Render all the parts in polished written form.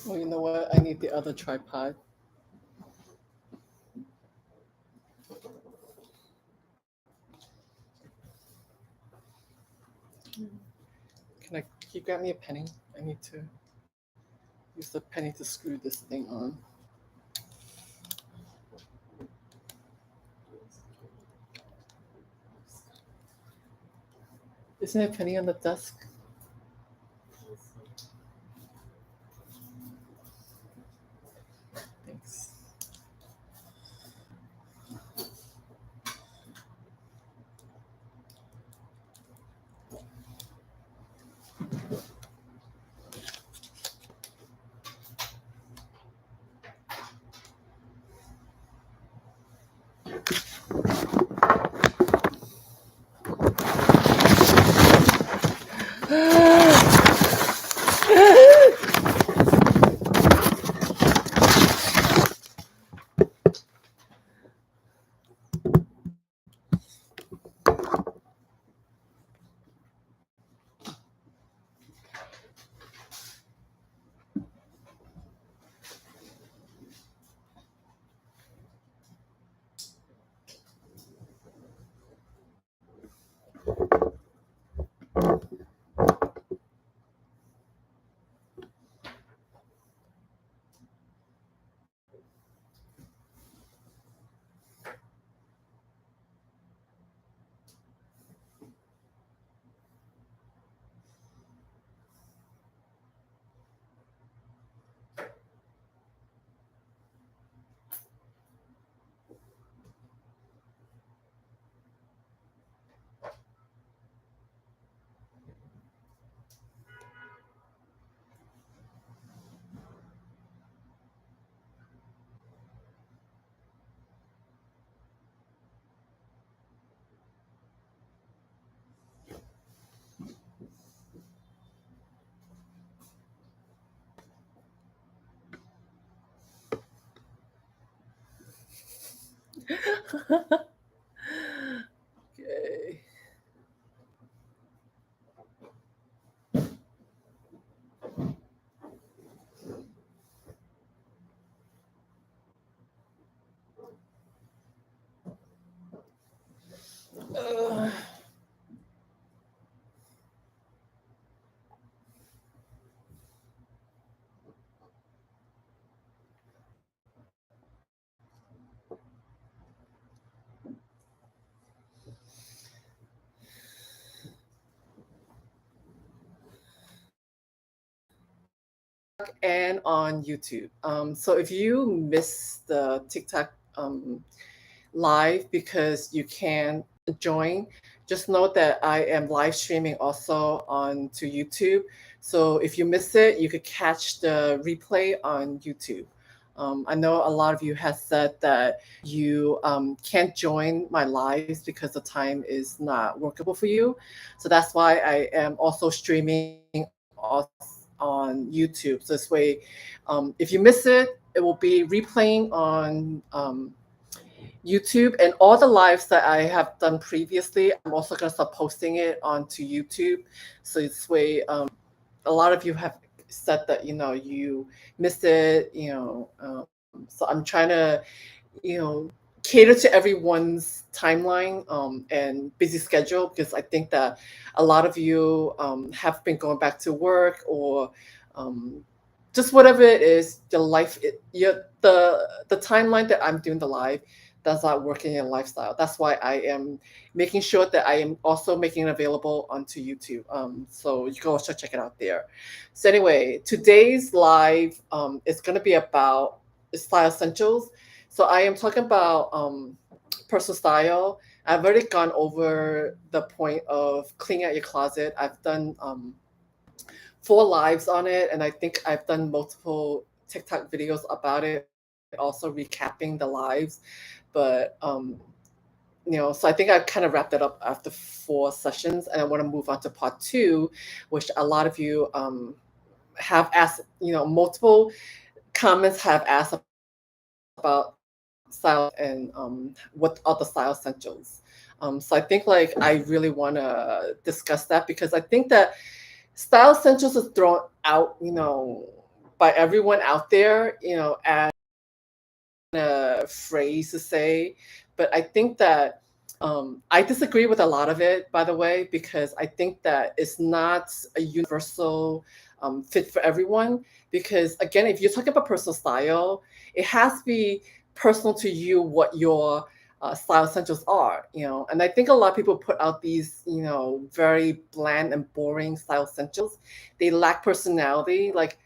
Well, you know what? I need the other tripod. Can you grab me a penny? I need to use the penny to screw this thing on. Isn't there a penny on the desk? Thanks. Okay. Uh, and on YouTube. So if you miss the TikTok live because you can't join, just note that I am live streaming also on to YouTube. So if you miss it, you could catch the replay on YouTube. I know a lot of you have said that you can't join my lives because the time is not workable for you. So that's why I am also streaming on YouTube. So this way, if you miss it, it will be replaying on YouTube, and all the lives that I have done previously, I'm also going to start posting it onto YouTube. So this way, a lot of you have said that you missed it. So I'm trying to you know cater to everyone's timeline and busy schedule, because I think that a lot of you have been going back to work, or um, just whatever it is, the life, the timeline that I'm doing the live, does not work in your lifestyle. That's why I am making sure that I am also making it available onto YouTube. So you can also check it out there. So anyway, today's live is going to be about style essentials. So I am talking about personal style. I've already gone over the point of cleaning out your closet. I've done 4 lives on it, and I think I've done multiple TikTok videos about it, also recapping the lives. But so I think I kind of wrapped it up after 4 sessions, and I want to move on to part 2, which a lot of you have asked. Multiple comments have asked about style essentials and what are the style essentials. So I think like I really want to discuss that because I think that style essentials is thrown out, by everyone out there, as a phrase to say. But I think that I disagree with a lot of it, by the way, because I think that it's not a universal fit for everyone. Because again, if you're talking about personal style, it has to be personal to you what your style essentials are, And I think a lot of people put out these, very bland and boring style essentials. They lack personality. Like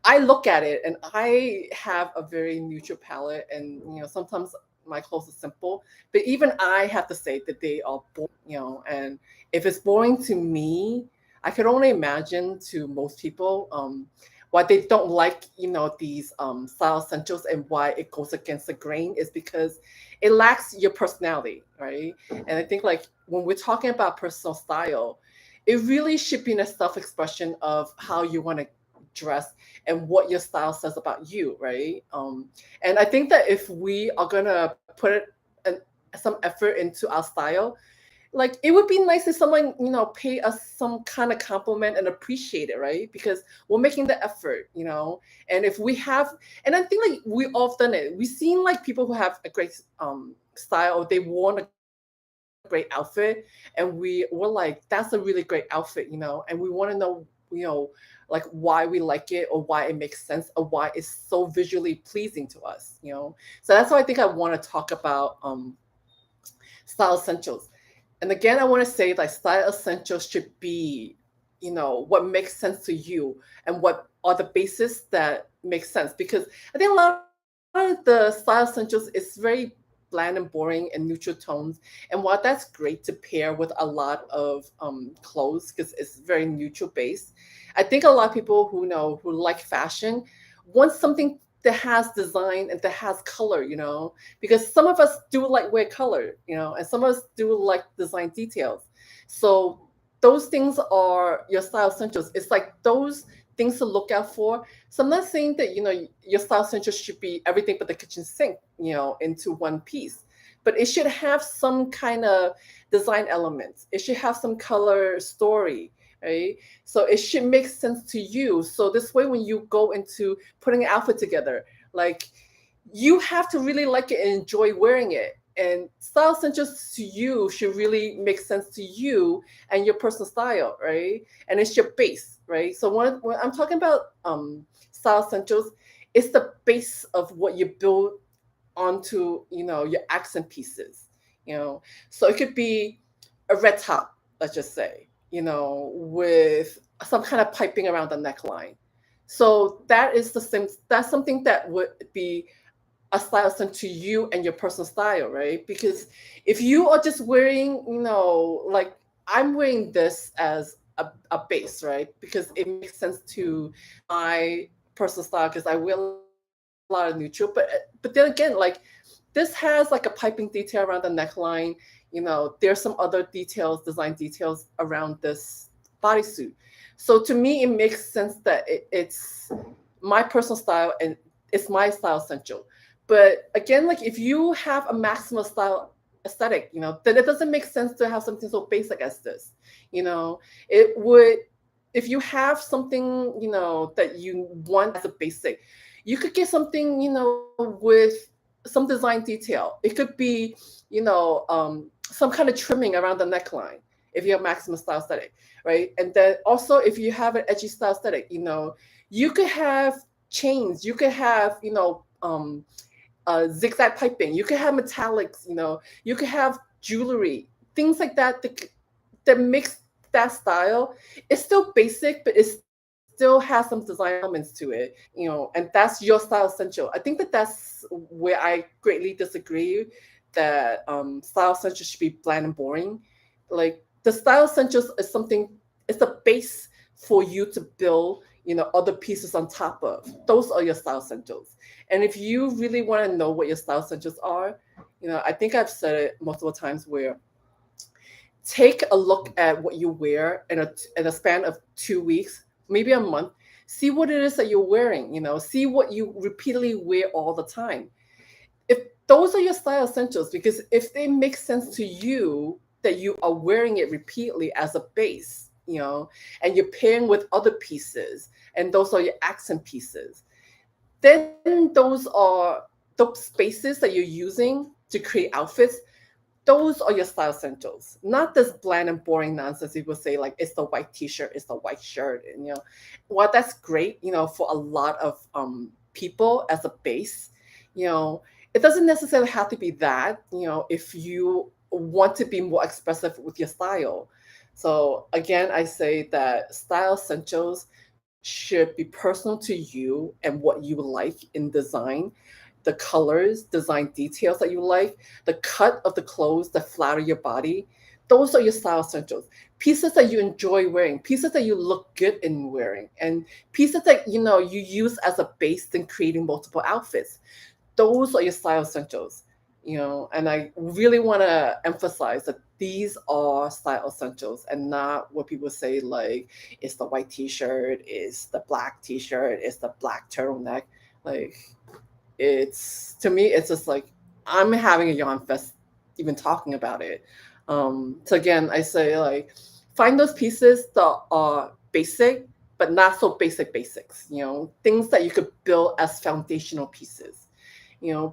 I look at it and I have a very neutral palette, and sometimes my clothes are simple, but even I have to say that they are boring, and if it's boring to me, I could only imagine to most people why they don't like, these style essentials, and why it goes against the grain is because it lacks your personality, right? And I think like when we're talking about personal style, it really should be a self-expression of how you want to dress and what your style says about you, right? And I think that if we are gonna put some effort into our style, like it would be nice if someone pay us some kind of compliment and appreciate it, right? Because we're making the effort, and if we have, and I think like we all done it, we've seen like people who have a great style, they worn a great outfit, and we're like, that's a really great outfit, and we want to know, like why we like it, or why it makes sense, or why it's so visually pleasing to us. So that's why I think I want to talk about style essentials. And again, I want to say like style essentials should be, what makes sense to you and what are the basis that makes sense. Because I think a lot of the style essentials is very bland and boring and neutral tones. And while that's great to pair with a lot of clothes because it's very neutral based, I think a lot of people who like fashion want something that has design and that has color, because some of us do like wear color, and some of us do like design details. So those things are your style essentials. It's like those things to look out for. So I'm not saying that, your style essentials should be everything but the kitchen sink, into one piece. But it should have some kind of design elements. It should have some color story, right? So it should make sense to you. So this way, when you go into putting an outfit together, like you have to really like it and enjoy wearing it. And style essentials to you should really make sense to you and your personal style, right? And it's your base, right? So when I'm talking about style essentials, it's the base of what you build onto, your accent pieces, So it could be a red top, let's just say, with some kind of piping around the neckline. So that is the same. That's something that would be a style sense to you and your personal style, right? Because if you are just wearing, like I'm wearing this as a base, right? Because it makes sense to my personal style because I wear a lot of neutral. But then again, like this has like a piping detail around the neckline. There's some other details, design details around this bodysuit. So to me, it makes sense that it's my personal style and it's my style essential. But again, like if you have a maximal style aesthetic, then it doesn't make sense to have something so basic as this. It would, if you have something, that you want as a basic, you could get something, with some design detail. It could be, some kind of trimming around the neckline if you have maximum style aesthetic, right? And then also if you have an edgy style aesthetic, you could have chains, you could have, zigzag piping. You could have metallics. You could have jewelry, things like that. That makes that style. It's still basic, but it still has some design elements to it. And that's your style essential. I think that that's where I greatly disagree. That style essentials should be bland and boring. Like the style essentials is something. It's a base for you to build, other pieces on top of. Those are your style essentials. And if you really want to know what your style essentials are, I think I've said it multiple times where take a look at what you wear in a span of 2 weeks, maybe a month. See what it is that you're wearing. See what you repeatedly wear all the time. If those are your style essentials, because if they make sense to you that you are wearing it repeatedly as a base, and you're pairing with other pieces, and those are your accent pieces, then those spaces that you're using to create outfits. Those are your style essentials, not this bland and boring nonsense. People say like it's the white t-shirt, it's the white shirt, and while that's great, for a lot of people as a base, it doesn't necessarily have to be that. If you want to be more expressive with your style. So again, I say that style essentials should be personal to you and what you like in design, the colors, design details that you like, the cut of the clothes that flatter your body. Those are your style essentials. Pieces that you enjoy wearing, pieces that you look good in wearing, and pieces that you use as a base in creating multiple outfits. Those are your style essentials. And I really want to emphasize that these are style essentials and not what people say like it's the white t-shirt, it's the black t-shirt, it's the black turtleneck. Like it's to me it's just like I'm having a yawn fest even talking about it. So again, I say like find those pieces that are basic but not so basic basics, things that you could build as foundational pieces,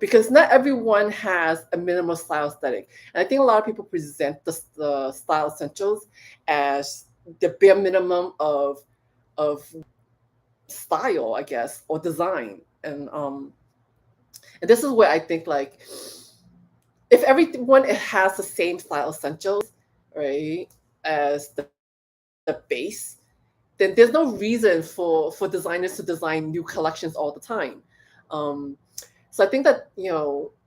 because not everyone has a minimal style aesthetic. And I think a lot of people present the style essentials as the bare minimum of style, I guess, or design. And this is where I think like if everyone has the same style essentials, right, as the base, then there's no reason for designers to design new collections all the time. Um, so I think that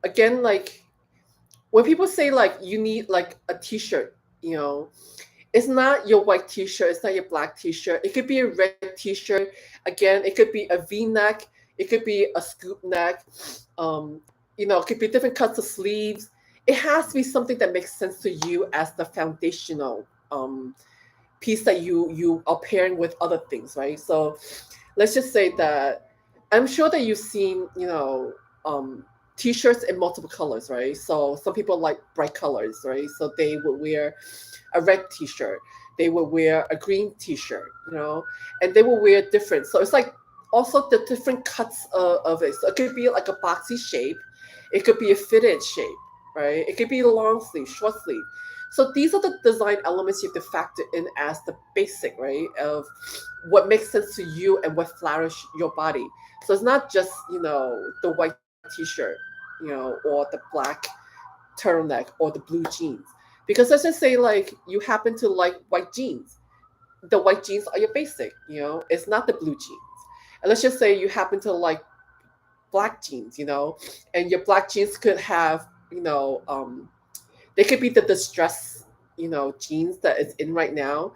again, like when people say like you need like a t-shirt, it's not your white t-shirt, it's not your black t-shirt. It could be a red t-shirt. Again, it could be a v-neck, it could be a scoop neck. um, it could be different cuts of sleeves. It has to be something that makes sense to you as the foundational piece that you are pairing with other things, right? So let's just say that I'm sure that you've seen, t-shirts in multiple colors, right? So some people like bright colors, right? So they would wear a red t-shirt, they would wear a green t-shirt, and they will wear different. So it's like also the different cuts of it. So it could be like a boxy shape, it could be a fitted shape, right? It could be long sleeve, short sleeve. So these are the design elements you have to factor in as the basic, right, of what makes sense to you and what flatters your body. So it's not just, the white t-shirt, or the black turtleneck or the blue jeans. Because let's just say like you happen to like white jeans. The white jeans are your basic, it's not the blue jeans. And let's just say you happen to like black jeans, and your black jeans could have, they could be the distress, jeans that is in right now,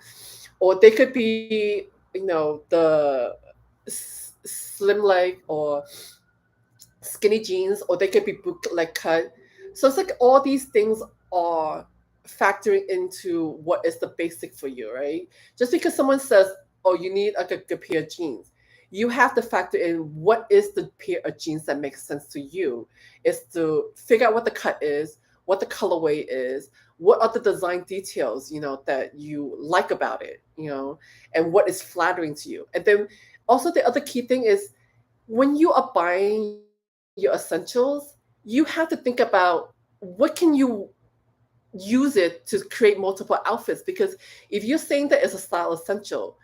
or they could be, the slim leg or skinny jeans, or they could be bootleg cut. So it's like all these things are factoring into what is the basic for you, right? Just because someone says, "Oh, you need like a good pair of jeans," you have to factor in what is the pair of jeans that makes sense to you. Is to figure out what the cut is, what the colorway is, what are the design details, that you like about it, and what is flattering to you. And then also the other key thing is when you are buying your essentials, you have to think about what can you use it to create multiple outfits. Because if you're saying that it's a style essential,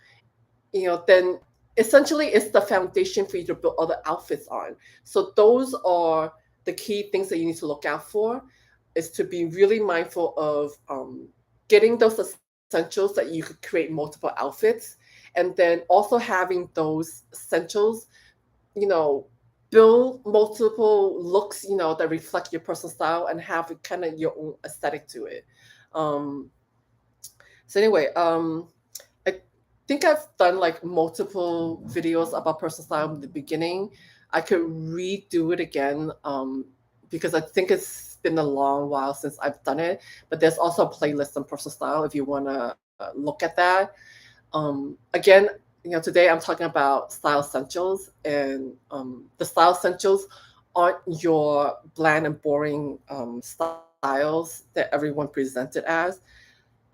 then essentially it's the foundation for you to build other outfits on. So those are the key things that you need to look out for is to be really mindful of getting those essentials that you could create multiple outfits, and then also having those essentials, you know, build multiple looks, that reflect your personal style and have kind of your own aesthetic to it. Um, so anyway, I think I've done like multiple videos about personal style in the beginning. I could redo it again because I think it's been a long while since I've done it. But there's also a playlist on personal style if you want to look at that. Again, today I'm talking about style essentials, and the style essentials aren't your bland and boring styles that everyone presented as.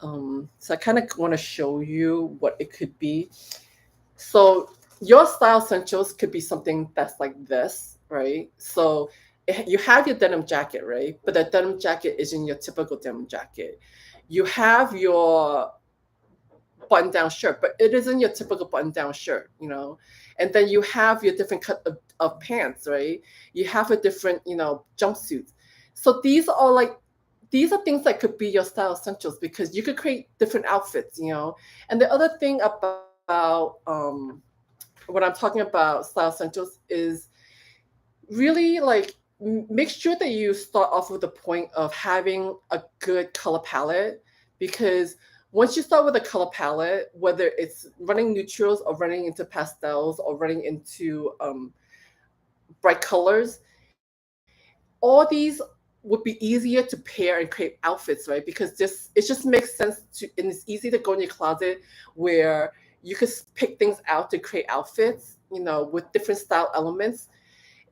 So I kind of want to show you what it could be. So your style essentials could be something that's like this, right? So you have your denim jacket, right? But the denim jacket isn't your typical denim jacket. You have your button down shirt, but it isn't your typical button down shirt. And then you have your different cut of pants, right? You have a different, jumpsuits. So these are things that could be your style essentials because you could create different outfits. And the other thing about when I'm talking about style essentials is really like make sure that you start off with the point of having a good color palette, because once you start with a color palette, whether it's running neutrals or running into pastels or running into bright colors, all these would be easier to pair and create outfits, right? Because it just makes sense and it's easy to go in your closet where you could pick things out to create outfits, with different style elements,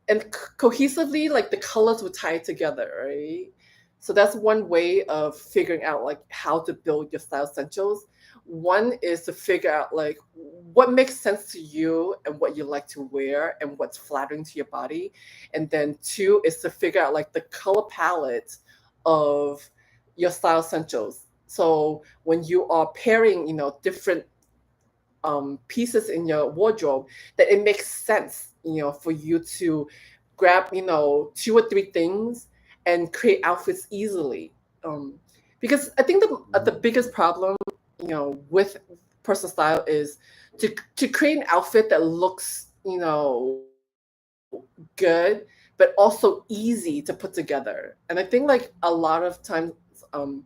and cohesively, like the colors would tie it together, right? So that's one way of figuring out like how to build your style essentials. One is to figure out like what makes sense to you and what you like to wear and what's flattering to your body. And then two is to figure out like the color palette of your style essentials. So when you are pairing, different pieces in your wardrobe, that it makes sense, for you to grab, two or three things and create outfits easily. Um, because I think the biggest problem, with personal style is to create an outfit that looks, good, but also easy to put together. And I think like a lot of times, um,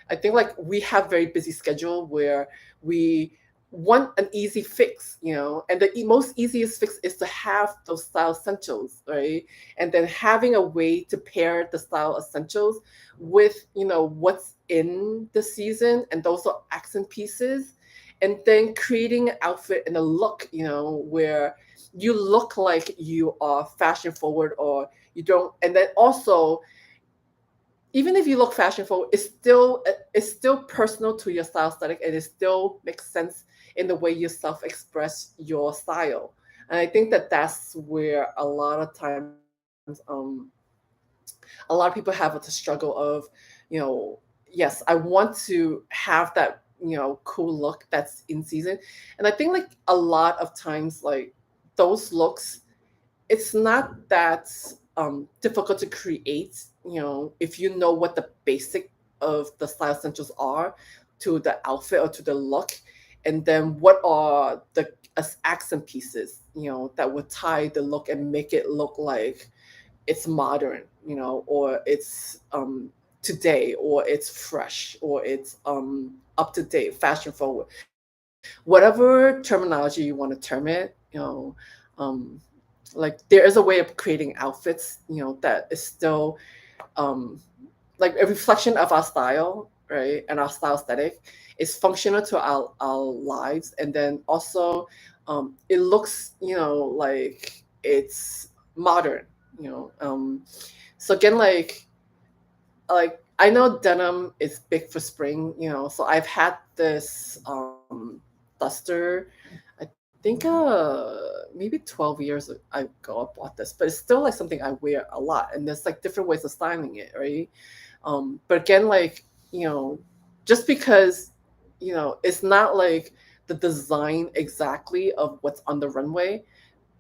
I think like we have very busy schedule where we want an easy fix, and the most easiest fix is to have those style essentials, right? And then having a way to pair the style essentials with, what's in the season, and those are accent pieces, and then creating an outfit and a look, where you look like you are fashion forward or you don't. And then also, even if you look fashion forward, it's still personal to your style aesthetic, and it still makes sense in the way you self-express your style. And I think that that's where a lot of times, a lot of people have the struggle of, you know, yes, I want to have that, cool look that's in season. And I think like a lot of times, like those looks, it's not that difficult to create, if you know what the basic of the style essentials are to the outfit or to the look, and then what are the accent pieces, that would tie the look and make it look like it's modern, or it's today, or it's fresh, or it's up to date, fashion forward, whatever terminology you want to term it, um, like there is a way of creating outfits, that is still um, like a reflection of our style, right? And our style aesthetic is functional to our lives. And then also, it looks, like it's modern, you know. So again, like I know denim is big for spring, so I've had this duster. I think maybe 12 years ago I bought this, but it's still like something I wear a lot, and there's like different ways of styling it, right? But again, like, just because, it's not like the design exactly of what's on the runway,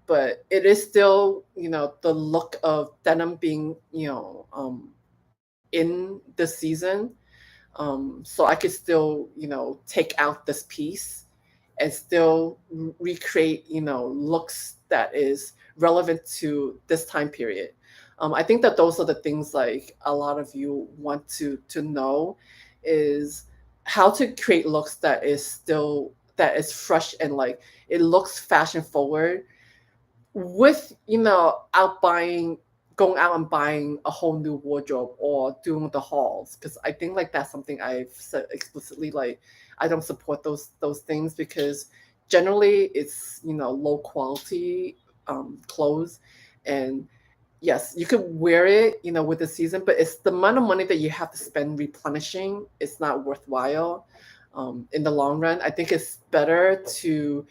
but it is still, the look of denim being, in the season. So I could still, take out this piece and still recreate, looks that is relevant to this time period. I think that those are the things like a lot of you want to know is how to create looks that is fresh and like it looks fashion forward with out buying going out and buying a whole new wardrobe or doing the hauls, because I think like that's something I've said explicitly, like I don't support those things because generally it's low quality clothes. And yes, you could wear it with the season, but it's the amount of money that you have to spend replenishing. It's not worthwhile in the long run. I think it's better to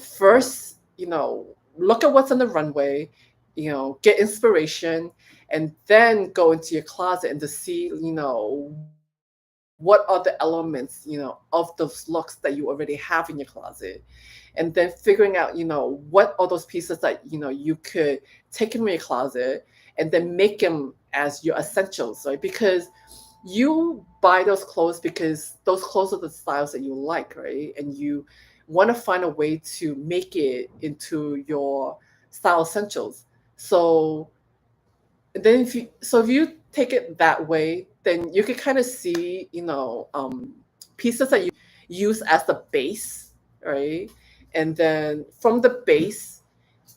first, look at what's on the runway, get inspiration, and then go into your closet and to see, what are the elements, of those looks that you already have in your closet. And then figuring out, what are those pieces that, you could take in your closet and then make them as your essentials, right? Because you buy those clothes because those clothes are the styles that you like, right? And you want to find a way to make it into your style essentials. So then if you take it that way, then you can kind of see, pieces that you use as the base, right? And then from the base,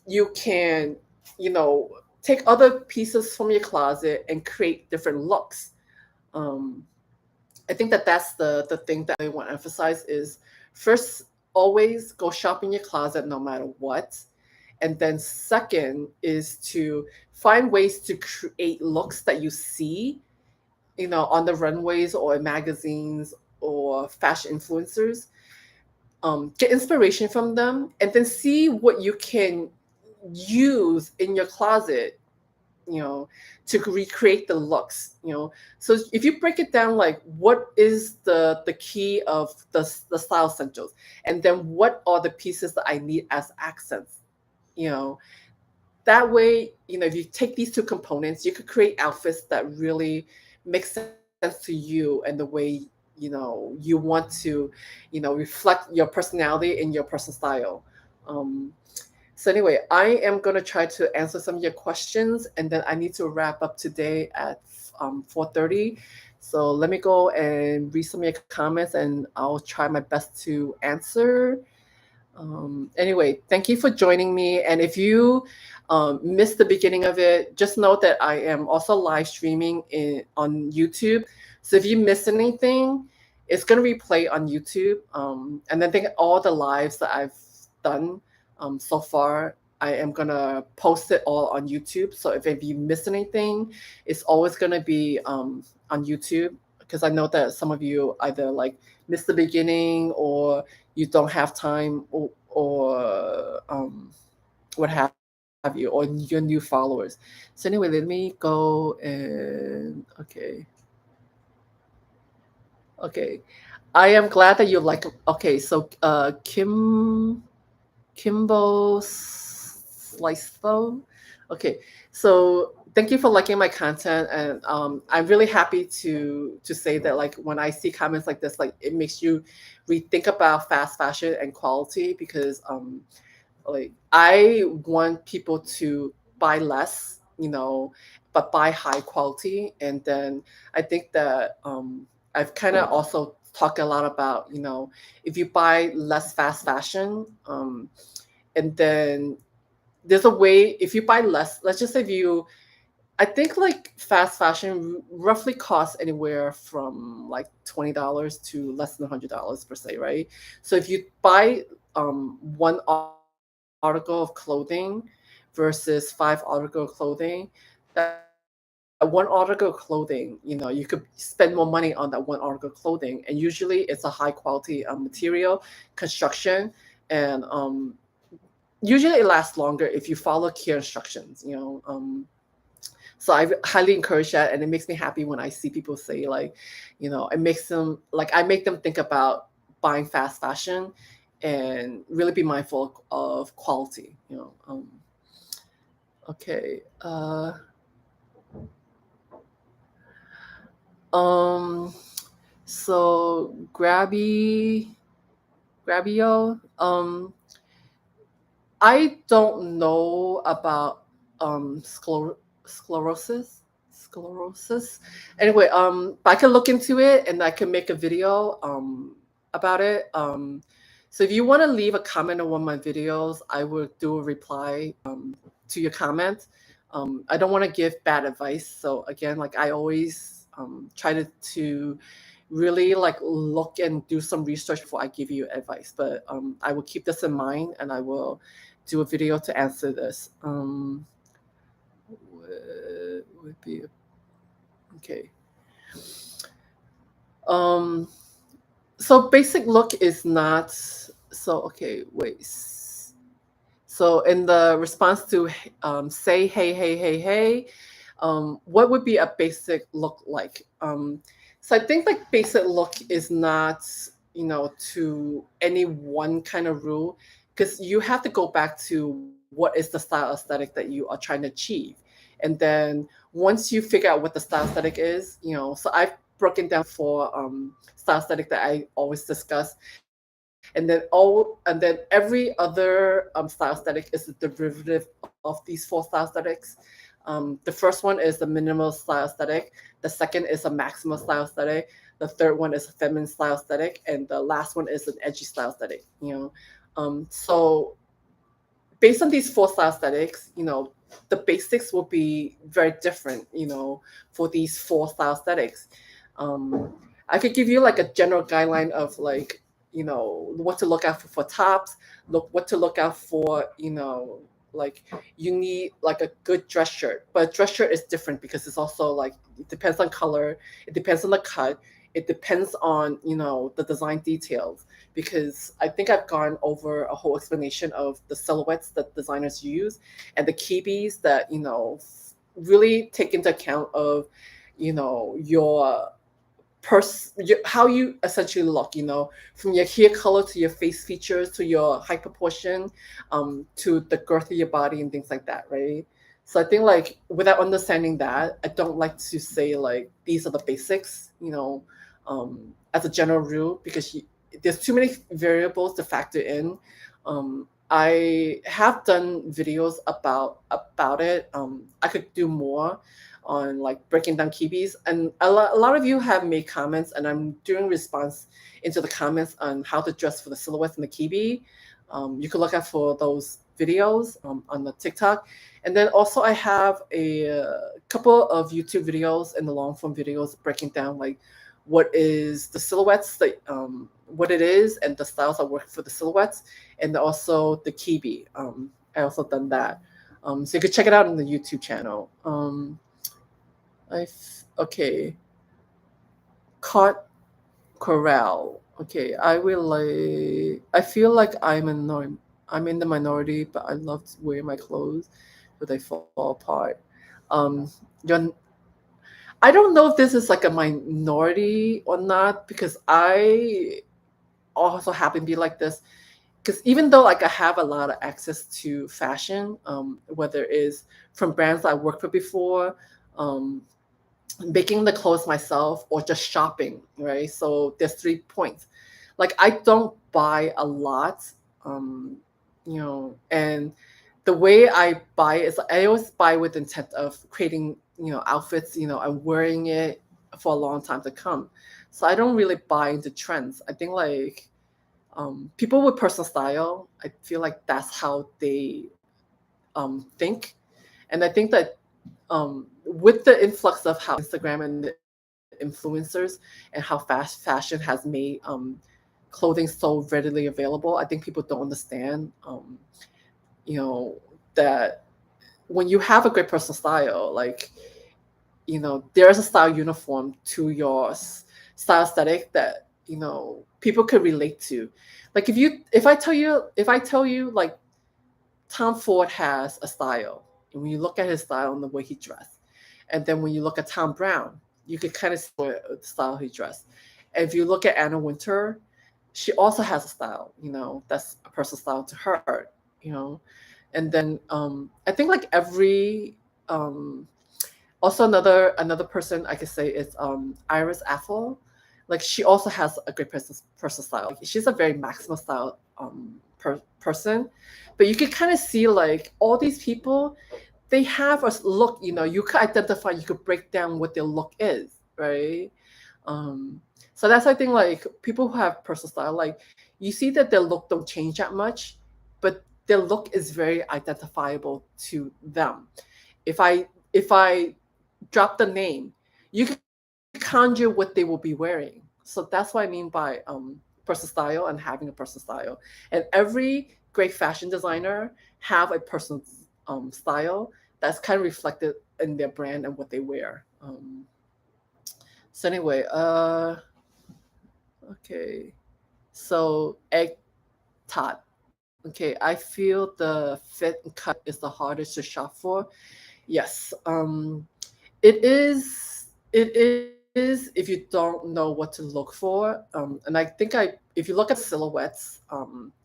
you can, you know, take other pieces from your closet and create different looks. Um, I think that that's the thing that I want to emphasize is first, always go shop in your closet no matter what. And then second is to find ways to create looks that you see, on the runways or in magazines or fashion influencers. Get inspiration from them and then see what you can use in your closet, you know, to recreate the looks, So if you break it down, like what is the key of the style essentials, and then what are the pieces that I need as accents, you know, that way, if you take these two components, you could create outfits that really make sense to you and the way, you want to, reflect your personality and your personal style. Um, so anyway, I am going to try to answer some of your questions, and then I need to wrap up today at 4:30. So let me go and read some of your comments, and I'll try my best to answer. Anyway, thank you for joining me. And if you missed the beginning of it, just note that I am also live streaming on YouTube. So if you missed anything, it's going to replay on YouTube. And then think all the lives that I've done so far, I am going to post it all on YouTube. So if you miss anything, it's always going to be on YouTube, because I know that some of you either like missed the beginning or you don't have time or what have you, or your new followers. So anyway, let me go and okay. I am glad that you like. Okay, so Kimbo Slicevo. Okay, so thank you for liking my content, and I'm really happy to say that like when I see comments like this, like it makes you rethink about fast fashion and quality, because like I want people to buy less, but buy high quality. And then I think that I've kind of also talked a lot about, if you buy less fast fashion, and then there's a way, if you buy less, let's just say if you, I think like fast fashion roughly costs anywhere from like $20 to less than $100 per se, right? So if you buy one article of clothing versus 5 article of clothing, that one article of clothing, you could spend more money on that one article of clothing, and usually it's a high quality material, construction, and usually it lasts longer if you follow clear instructions. So I highly encourage that, and it makes me happy when I see people say like, it makes them like I make them think about buying fast fashion, and really be mindful of quality. Okay. Um. So Grabio. I don't know about sclerosis. Sclerosis. Anyway, but I can look into it and I can make a video about it. So if you want to leave a comment on one of my videos, I will do a reply to your comment. I don't want to give bad advice. So again, like I always try to really like look and do some research before I give you advice. But I will keep this in mind and I will do a video to answer this. Would be okay. Um, so basic look is not so okay. Wait. So in the response to say hey hey hey hey, what would be a basic look like? So I think like basic look is not to any one kind of rule because you have to go back to what is the style aesthetic that you are trying to achieve, and then once you figure out what the style aesthetic is, so I've broken down for style aesthetic that I always discuss, and then every other style aesthetic is a derivative of these four style aesthetics. The first one is the minimal style aesthetic. The second is a maximal style aesthetic. The third one is a feminine style aesthetic, and the last one is an edgy style aesthetic. So based on these four style aesthetics, the basics will be very different, for these four style aesthetics. I could give you like a general guideline of like, what to look out for tops, what to look out for, like you need like a good dress shirt. But dress shirt is different because it's also like it depends on color, it depends on the cut, it depends on, the design details because I think I've gone over a whole explanation of the silhouettes that designers use and the keybies that, really take into account of, your how you essentially look, from your hair color to your face features to your height proportion, to the girth of your body and things like that, right? So I think like without understanding that, I don't like to say like these are the basics, as a general rule because there's too many variables to factor in. I have done videos about it. I could do more on like breaking down keybies, and a lot of you have made comments, and I'm doing response into the comments on how to dress for the silhouettes and the keybi. You can look out for those videos on the TikTok, and then also I have a couple of YouTube videos and the long form videos breaking down like what is the silhouettes that what it is and the styles that work for the silhouettes and also the kibi. I also done that. So you could check it out on the YouTube channel. Okay. Caught corral. Okay, I will like. I feel like I'm in the minority, but I love to wear my clothes, but they fall apart. You're I don't know if this is like a minority or not because I also happen to be like this. Because even though like I have a lot of access to fashion, whether it's from brands I worked for before, um, making the clothes myself, or just shopping, right? So there's 3 points. Like I don't buy a lot, um, and the way I buy is I always buy with intent of creating, outfits, I'm wearing it for a long time to come. So I don't really buy into trends. I think like people with personal style, I feel like that's how they think. And I think that with the influx of how Instagram and the influencers and how fast fashion has made clothing so readily available, I think people don't understand, you know, that when you have a great personal style, like, there is a style uniform to your style aesthetic that, people can relate to. Like if I tell you like Tom Ford has a style, and when you look at his style and the way he dressed, and then when you look at Tom Brown, you could kind of see the style he dressed. And if you look at Anna Wintour, she also has a style, that's a personal style to her, you know. And then I think like every um also another person I could say is Iris Apfel. Like she also has a great personal style. Like she's a very maximal style person, but you can kind of see like all these people, they have a look. You could identify, you could break down what their look is, right? Um, so that's I think like people who have personal style, like you see that their look don't change that much, but their look is very identifiable to them. If I drop the name, you can conjure what they will be wearing. So that's what I mean by personal style and having a personal style. And every great fashion designer have a personal style that's kind of reflected in their brand and what they wear. So anyway, okay. So egg tot. Okay, I feel the fit and cut is the hardest to shop for. Yes. It is if you don't know what to look for. And I think if you look at silhouettes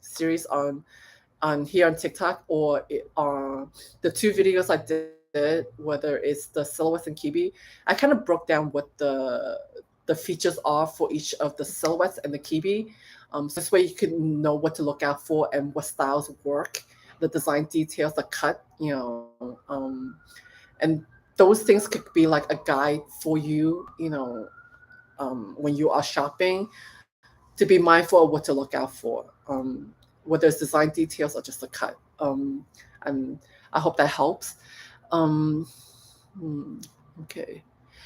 series on here on TikTok or the two videos I did, whether it's the silhouettes and Kibi, I kind of broke down what the features are for each of the silhouettes and the Kibi. So this way you can know what to look out for and what styles work, the design details, the cut, and those things could be like a guide for you, when you are shopping, to be mindful of what to look out for, whether it's design details or just a cut. And I hope that helps. Um, hmm, okay,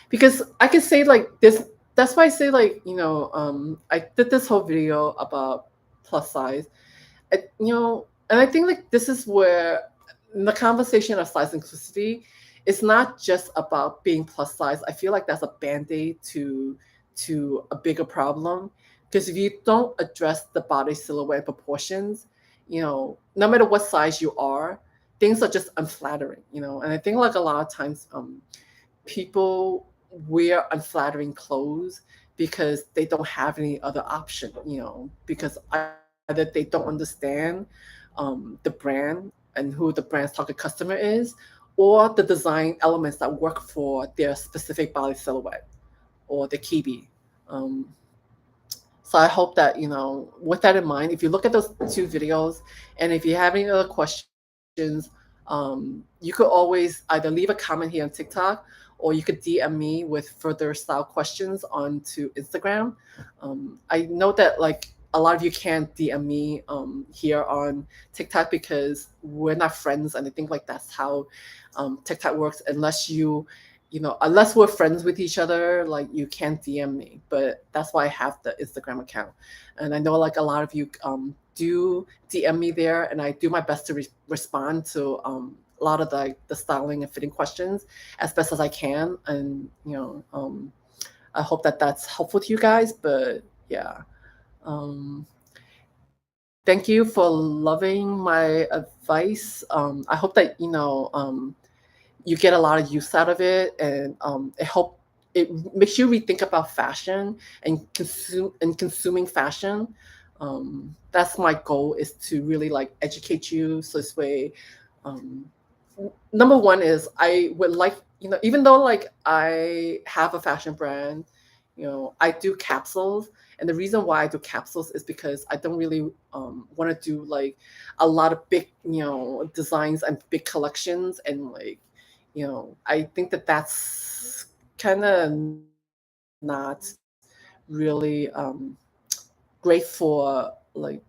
because I can say like this. That's why I say like I did this whole video about plus size. And I think like this is where in the conversation of size inclusivity, it's not just about being plus size. I feel like that's a band-aid to a bigger problem. Because if you don't address the body silhouette proportions, no matter what size you are, things are just unflattering, And I think like a lot of times people wear unflattering clothes because they don't have any other option, because either they don't understand the brand and who the brand's target customer is, or the design elements that work for their specific body silhouette or the kibi. Um, so I hope that, with that in mind, if you look at those two videos and if you have any other questions, you could always either leave a comment here on TikTok or you could DM me with further style questions onto Instagram. I know that like a lot of you can't DM me here on TikTok because we're not friends, and I think like that's how TikTok works. Unless we're friends with each other, like you can't DM me. But that's why I have the Instagram account, and I know like a lot of you do DM me there, and I do my best to respond to a lot of the styling and fitting questions as best as I can. And I hope that that's helpful to you guys. But yeah. Um, Thank you for loving my advice. I hope that you get a lot of use out of it, and it makes you rethink about fashion and consuming fashion. That's my goal, is to really like educate you, so this way. Um, Number one is I would like, even though like I have a fashion brand, I do capsules. And the reason why I do capsules is because I don't really want to do like a lot of big, designs and big collections. And like, I think that that's kind of not really great for like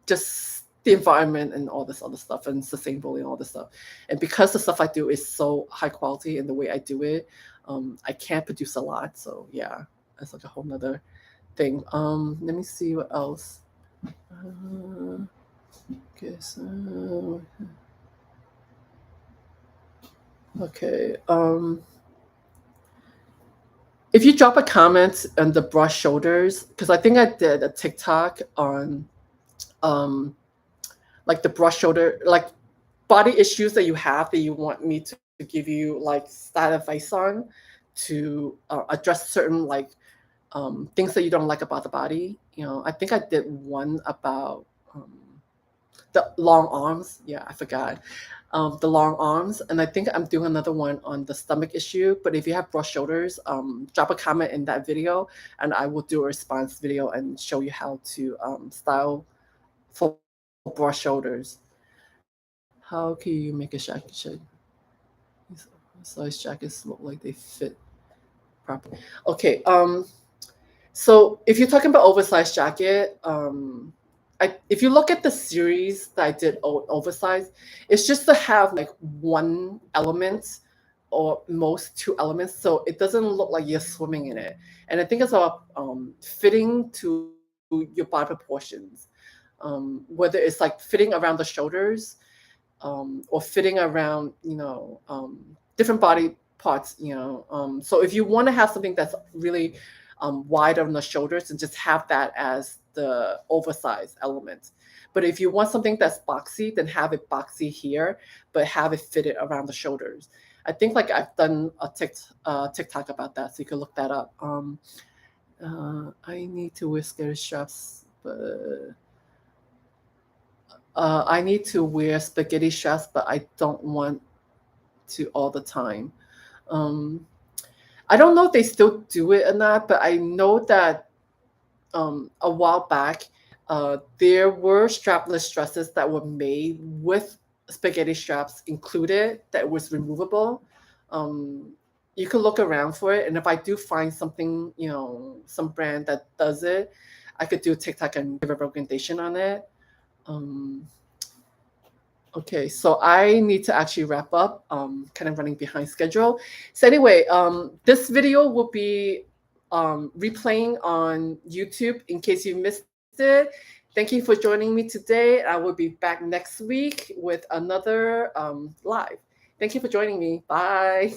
just the environment and all this other stuff and sustainability and all this stuff. And because the stuff I do is so high quality in the way I do it, I can't produce a lot. So yeah, that's like a whole nother thing. Let me see what else. Uh, okay, so okay. If you drop a comment on the brush shoulders, because I think I did a TikTok on um like the brush shoulder, like body issues that you have that you want me to give you like style advice on, to address certain like things that you don't like about the body. I think I did one about the long arms. Yeah, I forgot. The long arms, and I think I'm doing another one on the stomach issue. But if you have broad shoulders, drop a comment in that video, and I will do a response video and show you how to style for broad shoulders. How can you make a size jackets look like they fit properly? Okay. So if you're talking about oversized jacket, if you look at the series that I did oversized, it's just to have like one element or most two elements, so it doesn't look like you're swimming in it. And I think it's about fitting to your body proportions, whether it's like fitting around the shoulders, or fitting around, different body parts, so if you want to have something that's really wide on the shoulders, and just have that as the oversized element. But if you want something that's boxy, then have it boxy here, but have it fitted around the shoulders. I think like I've done a TikTok about that, so you can look that up. I need to wear skater straps, but I need to wear spaghetti straps, but I don't want to all the time. Um, I don't know if they still do it or not, but I know that a while back, there were strapless dresses that were made with spaghetti straps included that was removable. Um, you can look around for it, and if I do find something, some brand that does it, I could do a TikTok and give a recommendation on it. Um, Okay, so I need to actually wrap up. Kind of running behind schedule. So anyway, this video will be replaying on YouTube in case you missed it. Thank you for joining me today. I will be back next week with another live. Thank you for joining me. Bye.